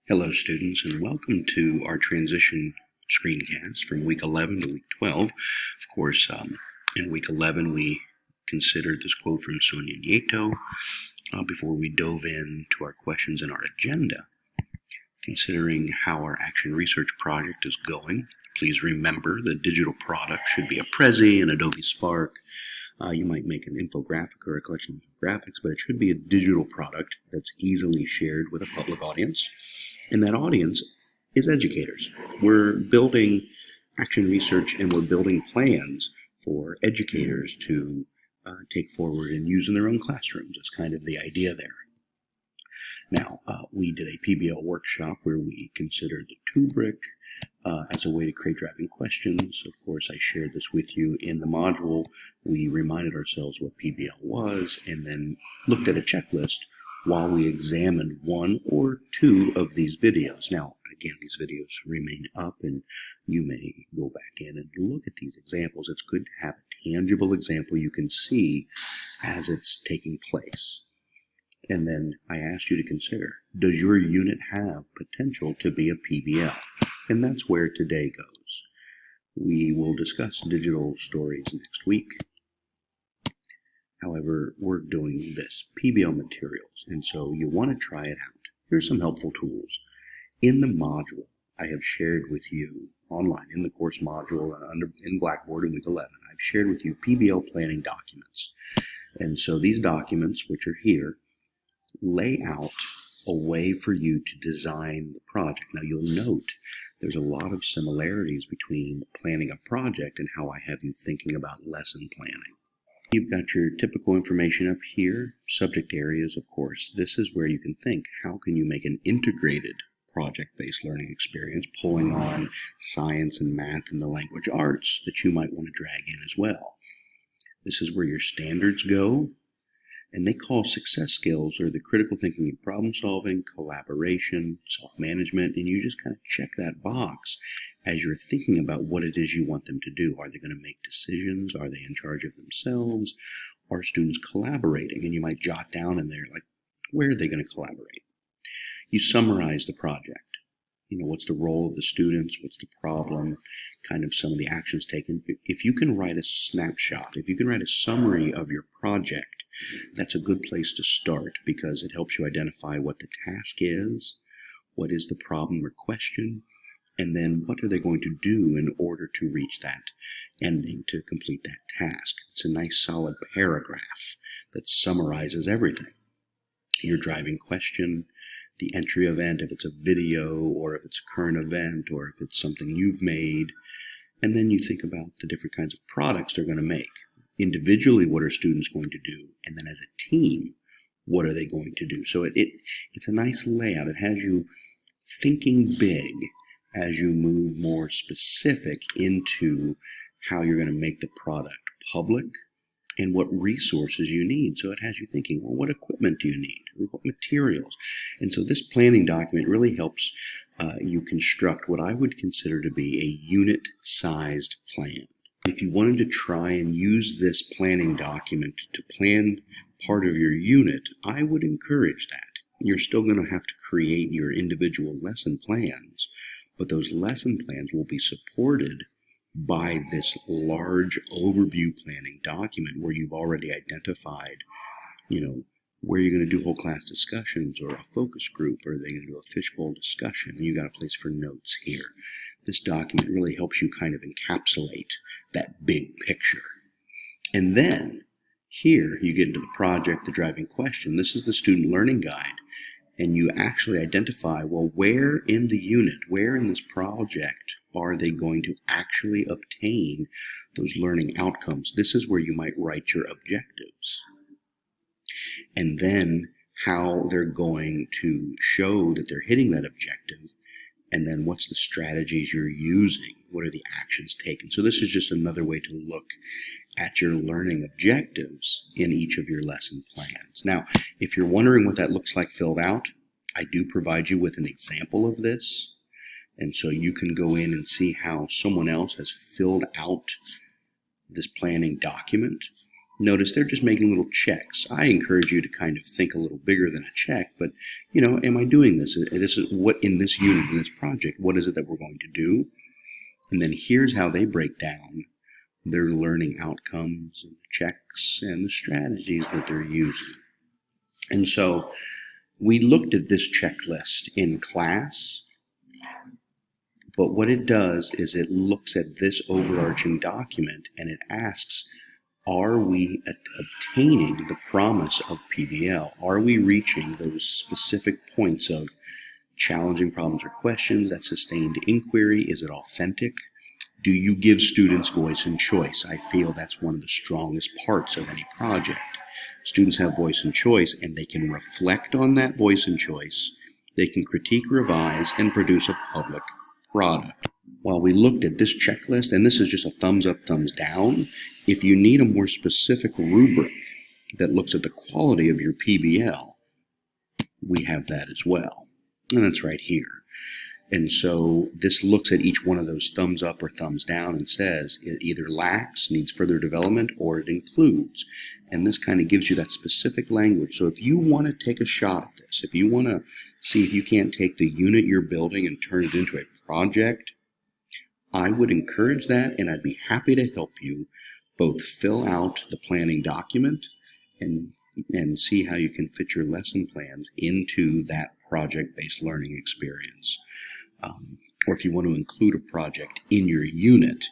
Hello students, and welcome to our transition screencast from week 11 to week 12. Of course, in week 11 we considered this quote from Sonia Nieto before we dove into our questions and our agenda. Considering how our action research project is going, please remember the digital product should be a Prezi, an Adobe Spark. You might make an infographic or a collection of graphics, but it should be a digital product that's easily shared with a public audience. And that audience is educators. We're building action research and we're building plans for educators to take forward and use in their own classrooms. That's kind of the idea there. Now, we did a PBL workshop where we considered the TUBRIC as a way to create driving questions. Of course, I shared this with you in the module. We reminded ourselves what PBL was and then looked at a checklist while we examined one or two of these videos. Now, again, these videos remain up and you may go back in and look at these examples. It's good to have a tangible example you can see as it's taking place. And then I asked you to consider, does your unit have potential to be a PBL? And that's where today goes. We will discuss digital stories next week. However, we're doing this, PBL materials, and so you want to try it out. Here's some helpful tools. In the module, I have shared with you online, in the course module in Blackboard in week 11, I've shared with you PBL planning documents. And so these documents, which are here, lay out a way for you to design the project. Now you'll note there's a lot of similarities between planning a project and how I have you thinking about lesson planning. You've got your typical information up here, subject areas, of course. This is where you can think, how can you make an integrated project-based learning experience, pulling on science and math and the language arts that you might want to drag in as well. This is where your standards go, and they call success skills or the critical thinking and problem solving, collaboration, self-management, and you just kind of check that box as you're thinking about what it is you want them to do. Are they going to make decisions? Are they in charge of themselves? Are students collaborating? And you might jot down in there, like, where are they going to collaborate? You summarize the project. You know, what's the role of the students? What's the problem? Kind of some of the actions taken. If you can write a snapshot, if you can write a summary of your project, that's a good place to start because it helps you identify what the task is, what is the problem or question, and then what are they going to do in order to reach that ending, to complete that task. It's a nice solid paragraph that summarizes everything. Your driving question, the entry event, if it's a video or if it's a current event or if it's something you've made, and then you think about the different kinds of products they're going to make. Individually, what are students going to do? And then as a team, what are they going to do? So it's a nice layout. It has you thinking big as you move more specific into how you're going to make the product public and what resources you need. So it has you thinking, well, what equipment do you need? Or what materials? And so this planning document really helps you construct what I would consider to be a unit-sized plan. If you wanted to try and use this planning document to plan part of your unit, I would encourage that. You're still going to have to create your individual lesson plans, but those lesson plans will be supported by this large overview planning document where you've already identified, where you're going to do whole class discussions or a focus group, or they're going to do a fishbowl discussion, and you got a place for notes here. This document really helps you kind of encapsulate that big picture. And then here you get into the project, the driving question. This is the student learning guide. And you actually identify, well, where in the unit, where in this project are they going to actually obtain those learning outcomes? This is where you might write your objectives. And then how they're going to show that they're hitting that objective. And then what's the strategies you're using? What are the actions taken? So this is just another way to look at your learning objectives in each of your lesson plans. Now, if you're wondering what that looks like filled out, I do provide you with an example of this. And so you can go in and see how someone else has filled out this planning document. Notice they're just making little checks. I encourage you to kind of think a little bigger than a check, but, am I doing this? This is what in this unit, in this project, what is it that we're going to do? And then here's how they break down their learning outcomes and checks and the strategies that they're using. And so we looked at this checklist in class, but what it does is it looks at this overarching document and it asks, are we obtaining the promise of PBL? Are we reaching those specific points of challenging problems or questions, that sustained inquiry? Is it authentic? Do you give students voice and choice? I feel that's one of the strongest parts of any project. Students have voice and choice, and they can reflect on that voice and choice. They can critique, revise, and produce a public product. While we looked at this checklist, and this is just a thumbs up, thumbs down, if you need a more specific rubric that looks at the quality of your PBL, we have that as well. And it's right here. And so this looks at each one of those thumbs up or thumbs down and says it either lacks, needs further development, or it includes. And this kind of gives you that specific language. So if you want to take a shot at this, if you want to see if you can't take the unit you're building and turn it into a project, I would encourage that, and I'd be happy to help you both fill out the planning document and see how you can fit your lesson plans into that project-based learning experience. Or if you want to include a project in your unit,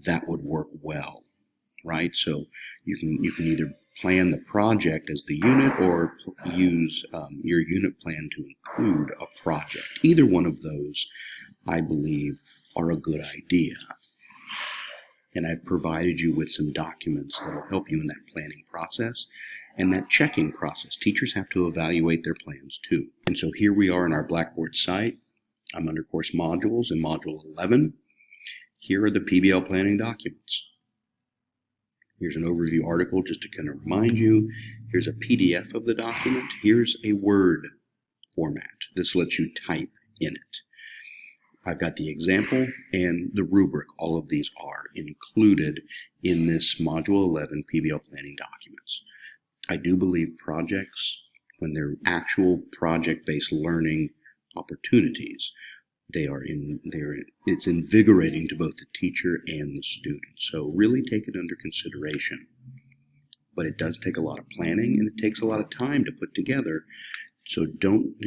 that would work well, right? So you can either plan the project as the unit or use your unit plan to include a project. Either one of those, I believe, are a good idea. And I've provided you with some documents that will help you in that planning process and that checking process. Teachers have to evaluate their plans too. And so here we are in our Blackboard site. I'm under course modules in module 11. Here are the PBL planning documents. Here's an overview article just to kind of remind you. Here's a PDF of the document. Here's a Word format. This lets you type in it. I've got the example and the rubric. All of these are included in this Module 11 PBL planning documents. I do believe projects, when they're actual project-based learning opportunities, it's invigorating to both the teacher and the student. So really take it under consideration. But it does take a lot of planning and it takes a lot of time to put together. So don't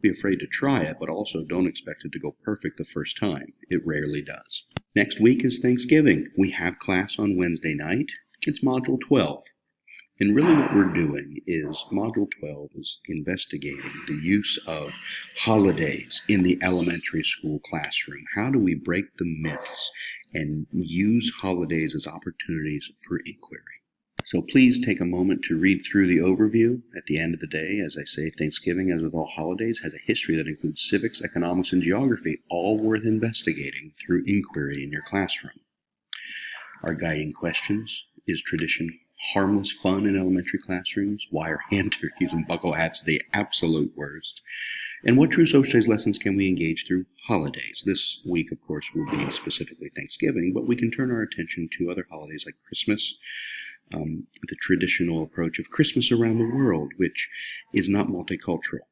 be afraid to try it, but also don't expect it to go perfect the first time. It rarely does. Next week is Thanksgiving. We have class on Wednesday night. It's Module 12. And really what we're doing is Module 12 is investigating the use of holidays in the elementary school classroom. How do we break the myths and use holidays as opportunities for inquiry? So please take a moment to read through the overview. At the end of the day, as I say, Thanksgiving, as with all holidays, has a history that includes civics, economics, and geography, all worth investigating through inquiry in your classroom. Our guiding questions: is tradition harmless fun in elementary classrooms? Why are hand turkeys and buckle hats the absolute worst? And what true social studies lessons can we engage through holidays? This week, of course, will be specifically Thanksgiving, but we can turn our attention to other holidays like Christmas, the traditional approach of Christmas around the world, which is not multicultural,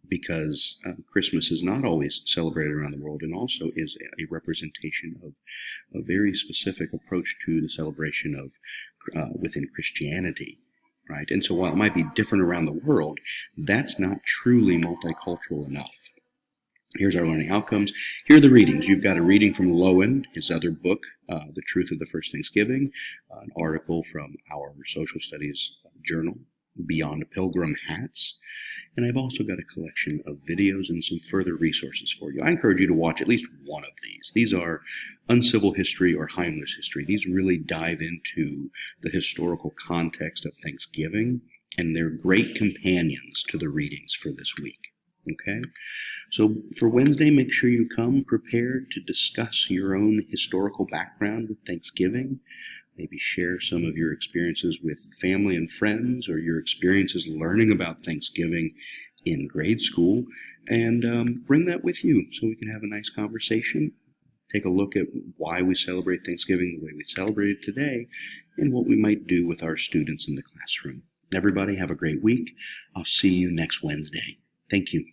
because Christmas is not always celebrated around the world and also is a representation of a very specific approach to the celebration of within Christianity, right? And so while it might be different around the world, that's not truly multicultural enough. Here's our learning outcomes. Here are the readings. You've got a reading from Lowen, his other book, The Truth of the First Thanksgiving, an article from our social studies journal, Beyond Pilgrim Hats. And I've also got a collection of videos and some further resources for you. I encourage you to watch at least one of these. These are Uncivil History or Heimlich History. These really dive into the historical context of Thanksgiving, and they're great companions to the readings for this week. Okay? So for Wednesday, make sure you come prepared to discuss your own historical background with Thanksgiving. Maybe share some of your experiences with family and friends, or your experiences learning about Thanksgiving in grade school, and bring that with you so we can have a nice conversation. take a look at why we celebrate Thanksgiving the way we celebrate it today and what we might do with our students in the classroom. Everybody have a great week. I'll see you next Wednesday. Thank you.